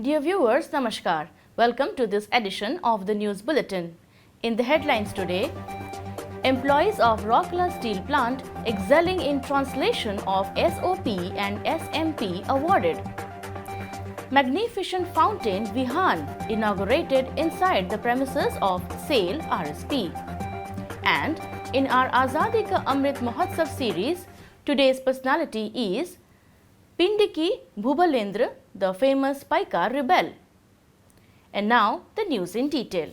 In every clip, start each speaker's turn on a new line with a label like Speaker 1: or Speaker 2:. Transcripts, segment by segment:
Speaker 1: Dear viewers, Namaskar. Welcome to this edition of the News Bulletin. In the headlines today, employees of Rourkela Steel Plant excelling in translation of SOP and SMP awarded. Magnificent fountain Vihan inaugurated inside the premises of SAIL RSP. And in our Azadi Ka Amrit Mahotsav series, today's personality is Pindiki Bhubalendra, the famous Paikar rebel. And now the news in detail.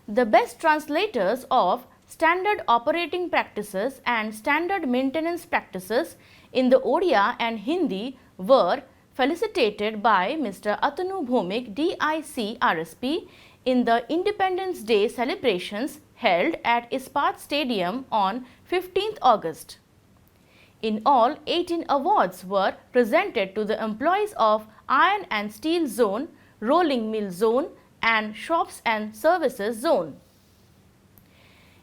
Speaker 1: The best translators of standard operating practices and standard maintenance practices in the Odia and Hindi were felicitated by Mr. Atanu Bhomik, DIC RSP, in the Independence Day celebrations held at Ispat Stadium on 15th August. In all, 18 awards were presented to the employees of Iron and Steel Zone, Rolling Mill Zone and Shops and Services Zone.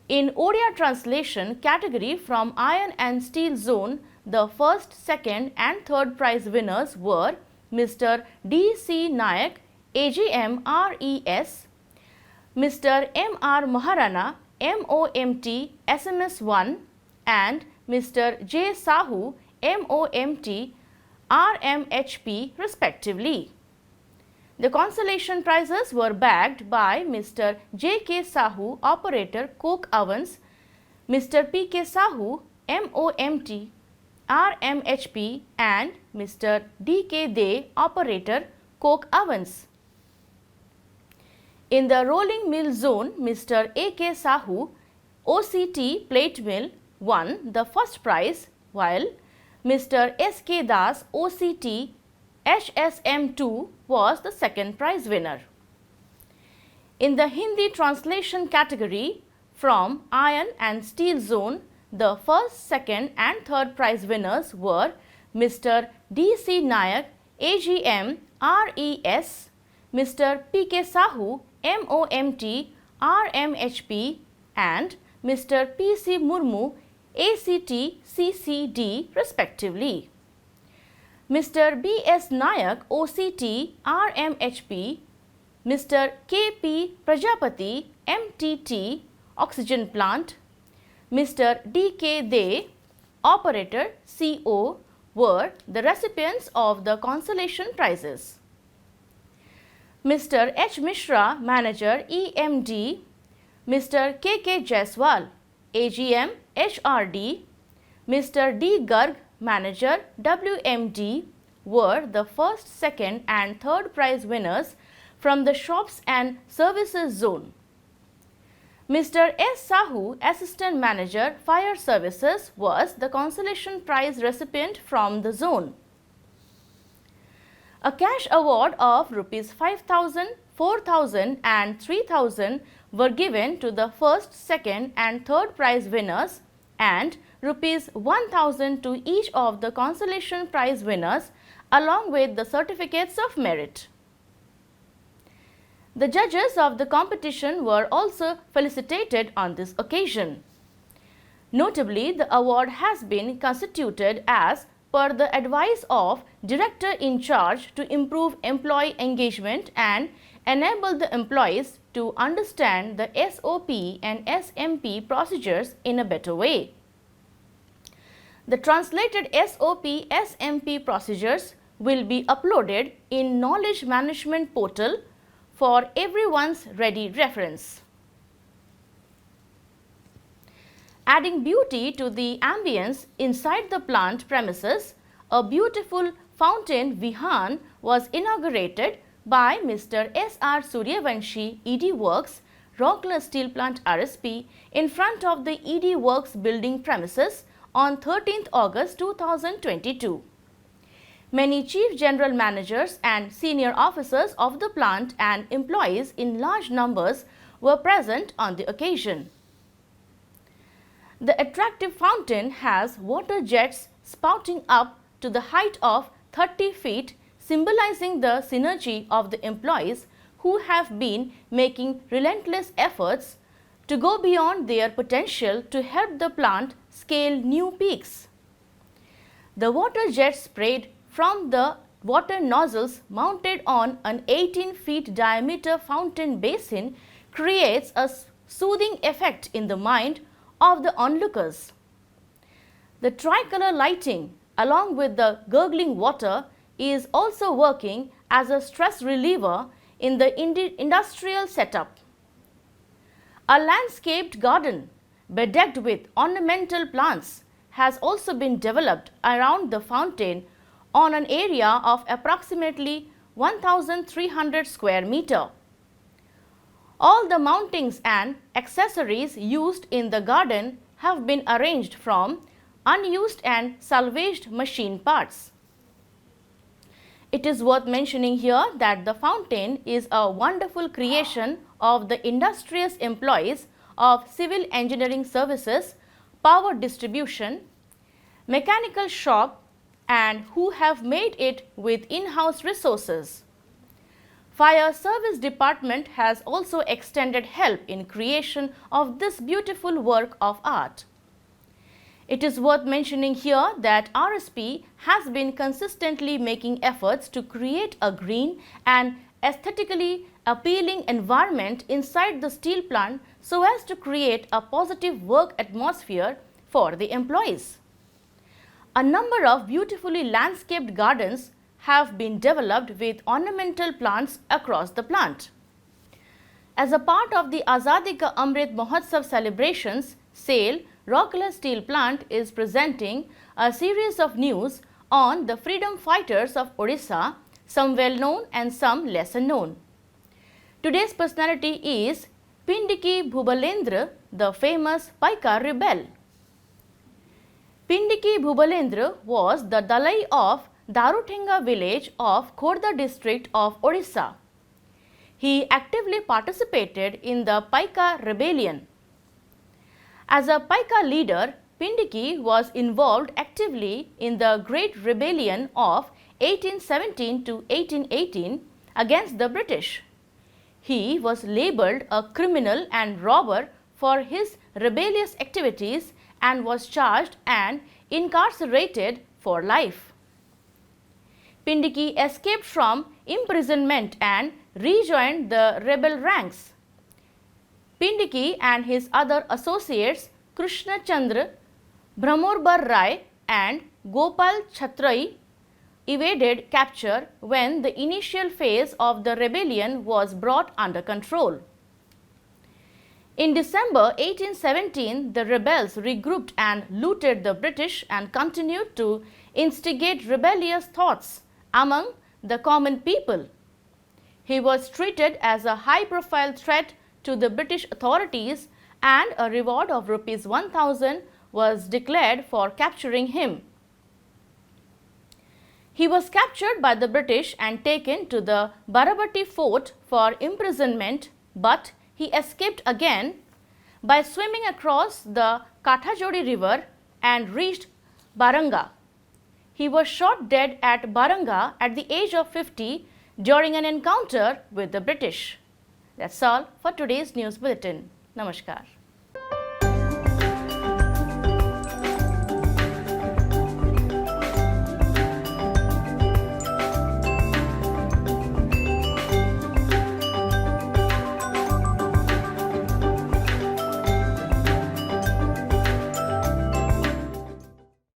Speaker 1: In Odia translation category from Iron and Steel Zone, the first, second and third prize winners were Mr. D.C. Nayak, AGM RES, Mr. M.R. Maharana, MOMT SMS1 and Mr. J. Sahu, MOMT, RMHP respectively. The consolation prizes were bagged by Mr. J. K. Sahu, Operator, Coke Ovens, Mr. P. K. Sahu, MOMT, RMHP and Mr. D. K. De, Operator, Coke Ovens. In the Rolling Mill Zone, Mr. A. K. Sahu, OCT Plate Mill, won the first prize, while Mr. S. K. Das, OCT HSM2 was the second prize winner. In the Hindi translation category from Iron and Steel Zone, the first, second and third prize winners were Mr. D.C. Nayak, AGM RES, Mr. P. K. Sahu, MOMT, RMHP and Mr. P. C. Murmu, ACT CCD respectively. Mr. B. S. Nayak, OCT, RMHP, Mr. K. P. Prajapati, MTT, Oxygen Plant, Mr. D. K. De, Operator, CO, were the recipients of the consolation prizes. Mr. H. Mishra, Manager, EMD, Mr. K. K. Jaiswal, AGM, HRD, Mr. D. Garg, Manager, WMD, were the first, second and third prize winners from the Shops and Services Zone. Mr. S. Sahu, Assistant Manager, Fire Services, was the consolation prize recipient from the zone. A cash award of Rs 5,000, 4,000 and 3,000 were given to the first, second and third prize winners and Rs 1,000 to each of the consolation prize winners along with the certificates of merit. The judges of the competition were also felicitated on this occasion. Notably, the award has been constituted as per the advice of Director in charge to improve employee engagement and enable the employees to understand the SOP and SMP procedures in a better way. The translated SOP SMP procedures will be uploaded in Knowledge Management Portal for everyone's ready reference. Adding beauty to the ambience inside the plant premises, a beautiful fountain Vihan was inaugurated by Mr. S.R. Suryavanshi, ED Works, Rourkela Steel Plant RSP, in front of the ED Works building premises on 13th August 2022. Many chief general managers and senior officers of the plant and employees in large numbers were present on the occasion. The attractive fountain has water jets spouting up to the height of 30 feet, symbolizing the synergy of the employees who have been making relentless efforts to go beyond their potential to help the plant scale new peaks. The water jets sprayed from the water nozzles mounted on an 18 feet diameter fountain basin creates a soothing effect in the mind of the onlookers. The tricolor lighting along with the gurgling water is also working as a stress reliever in the industrial setup. A landscaped garden bedecked with ornamental plants has also been developed around the fountain on an area of approximately 1,300 square meter. All the mountings and accessories used in the garden have been arranged from unused and salvaged machine parts. It is worth mentioning here that the fountain is a wonderful creation of the industrious employees of civil engineering services, power distribution, mechanical shop, and who have made it with in-house resources. Fire Service Department has also extended help in creation of this beautiful work of art. It is worth mentioning here that RSP has been consistently making efforts to create a green and aesthetically appealing environment inside the steel plant so as to create a positive work atmosphere for the employees. A number of beautifully landscaped gardens have been developed with ornamental plants across the plant. As a part of the Azadi Ka Amrit Mahotsav celebrations, SAIL Rourkela Steel Plant is presenting a series of news on the freedom fighters of Odisha, some well known and some lesser known. Today's personality is Pindiki Bhubalendra, the famous Paika rebel. Pindiki Bhubalendra was the Dalai of Daruthenga village of Khordha district of Odisha. He actively participated in the Paika rebellion. As a Paika leader, Pindiki was involved actively in the Great Rebellion of 1817 to 1818 against the British. He was labelled a criminal and robber for his rebellious activities and was charged and incarcerated for life. Pindiki escaped from imprisonment and rejoined the rebel ranks. Pindiki and his other associates Krishna Chandra, Brahmorbar Rai and Gopal Chhatrai evaded capture when the initial phase of the rebellion was brought under control. In December 1817, the rebels regrouped and looted the British and continued to instigate rebellious thoughts among the common people. He was treated as a high-profile threat to the British authorities and a reward of Rs 1,000 was declared for capturing him. He was captured by the British and taken to the Barabati fort for imprisonment, but he escaped again by swimming across the Kathajodi river and reached Baranga. He was shot dead at Baranga at the age of 50 during an encounter with the British. That's all for today's news bulletin. Namaskar.